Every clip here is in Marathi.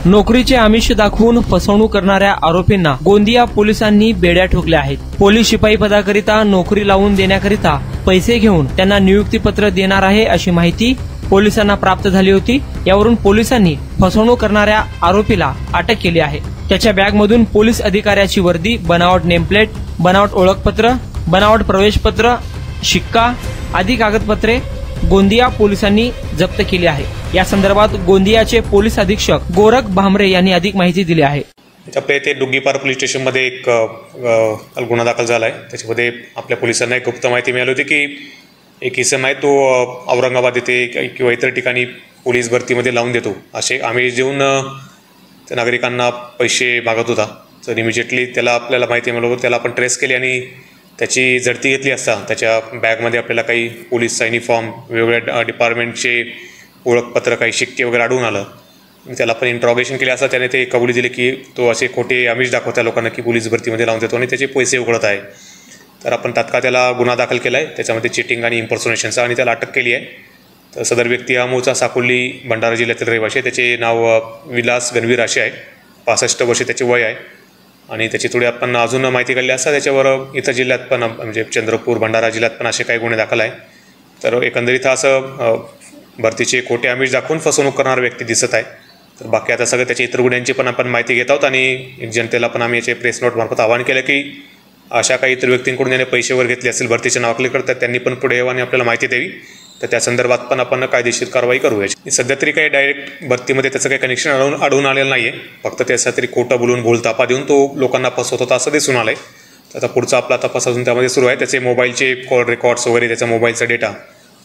नोकरीचे आमिष दाखवून फसवणूक करणाऱ्या आरोपींना गोंदिया पोलिसांनी बेड्या ठोकल्या आहेत। पोलीस शिपाई पदाकरिता नोकरी लावून देण्याकरिता पैसे घेऊन त्यांना नियुक्तीपत्र देणार आहे अशी माहिती पोलिसांना प्राप्त झाली होती। यावरून पोलिसांनी फसवणूक करणाऱ्या आरोपीला अटक केली आहे। त्याच्या बॅगमधून पोलीस अधिकाऱ्याची वर्दी, बनावट नेमप्लेट, बनावट ओळखपत्र, बनावट प्रवेशपत्र, शिक्का आदी कागदपत्रे गोंदिया पोलिसांनी जप्त केली आहे। या संदर्भात गोंदियाचे पोलीस अधीक्षक गोरख भामरे यांनी अधिक माहिती दिली आहे। आपल्या इथे डुग्गीपार पोलीस स्टेशनमध्ये एक गुन्हा दाखल झाला आहे। त्याच्यामध्ये आपल्या पोलिसांना एक गुप्त माहिती मिळाली होती की एक इसम आहे तो औरंगाबाद येथे किंवा इतर ठिकाणी पोलीस भरतीमध्ये लावून देतो असे आमिष देऊन त्या नागरिकांना पैसे मागत होता। तर इमिजिएटली त्याला आपल्याला माहिती मिळाली, त्याला आपण ट्रेस केली आणि त्याची झडती घेतली असता त्याच्या बॅगमध्ये आपल्याला काही पोलीसचा युनिफॉर्म, वेगवेगळ्या डिपार्टमेंटचे ओळखपत्र, काही शिक्के वगैरे आढळून आलं। त्याला आपण इंट्रॉगेशन केले असता त्याने ते कबुली दिली की तो असे खोटे आमिष दाखवता लोकांना की पोलीस भरतीमध्ये लावून देतो आणि त्याचे पैसे उकळत आहे। तर आपण तात्काळ त्याला गुन्हा दाखल केला आहे, त्याच्यामध्ये चिटिंग आणि इम्पर्सोनेशनचा, आणि त्याला अटक केली आहे। तर सदर व्यक्ती हा मूळचा साकोली भंडारा जिल्ह्यातील रहिवासी आहे। त्याचे नाव विलास गणवीर असे आहे, 65 वर्षे त्याचे वय आहे। आणि त्याची थोडी आपण अजून माहिती काढली असता त्याच्यावर इतर जिल्ह्यात पण म्हणजे चंद्रपूर, भंडारा जिल्ह्यात पण असे काही गुन्हे दाखल आहे। तर एकंदरीत असं भरतीचे खोटे आमिष दाखवून फसवणूक करणारा व्यक्ती दिसत आहे। तर बाकी आता सगळं त्याच्या इतर गुन्ह्यांची पण आपण माहिती घेत आहोत आणि जनतेला पण आम्ही याचे प्रेस नोट मार्फत आवाहन केलं की अशा काही इतर व्यक्तींकडून ज्याने पैसे वगैरे घेतले असेल भरतीच्या नावाखाली करतात त्यांनी पण पुढे यावं आणि आपल्याला माहिती द्यावी। तर त्या संदर्भात पण आपण कायदेशीर कारवाई करू याची। सध्या तरी काही डायरेक्ट भरतीमध्ये त्याचं काही कनेक्शन आढळून आलेलं नाही आहे, फक्त त्यासाठी खोटं बोलून भूलतापा देऊन तो लोकांना फसवत होता असं दिसून आलं आहे। तर आता पुढचा आपला तपास अजून त्यामध्ये सुरू आहे। त्याचे मोबाईलचे कॉल रेकॉर्ड्स वगैरे, त्याचा मोबाईलचा डेटा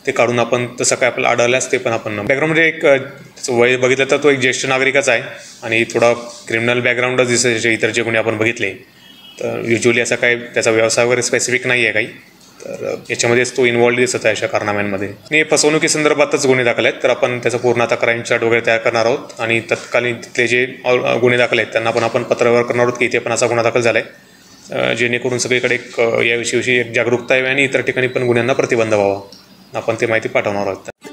ते काढून आपण तसं काय आपल्याला आढळल्यास ते पण आपण बॅकग्राऊंडमध्ये एक त्याचं वय बघितलं तर तो एक ज्येष्ठ नागरिकच आहे आणि थोडा क्रिमिनल बॅकग्राऊंडच दिसत इतर जे गुन्हे आपण बघितले। तर युजली असा काही त्याचा व्यवसाय वगैरे स्पेसिफिक नाही आहे काही, तर याच्यामध्येच तो इन्व्हॉल्व दिसत आहे अशा कारनाम्यांमध्ये। आणि फसवणुकीसंदर्भातच गुन्हे दाखल आहेत, तर आपण त्याचा पूर्ण आता क्राईम चार्ट वगैरे तयार करणार आहोत आणि तत्कालीन तिथले जे गुन्हे दाखल आहेत त्यांना पण आपण पत्रव्यवहार करणार आहोत की इथे पण असा गुन्हा दाखल झाला आहे, जेणेकरून सगळीकडे एक याविषयी एक जागरूकता यावी आणि इतर ठिकाणी पण गुन्ह्यांना प्रतिबंध व्हावा। आपण ती माहिती पाठवणार आहोत।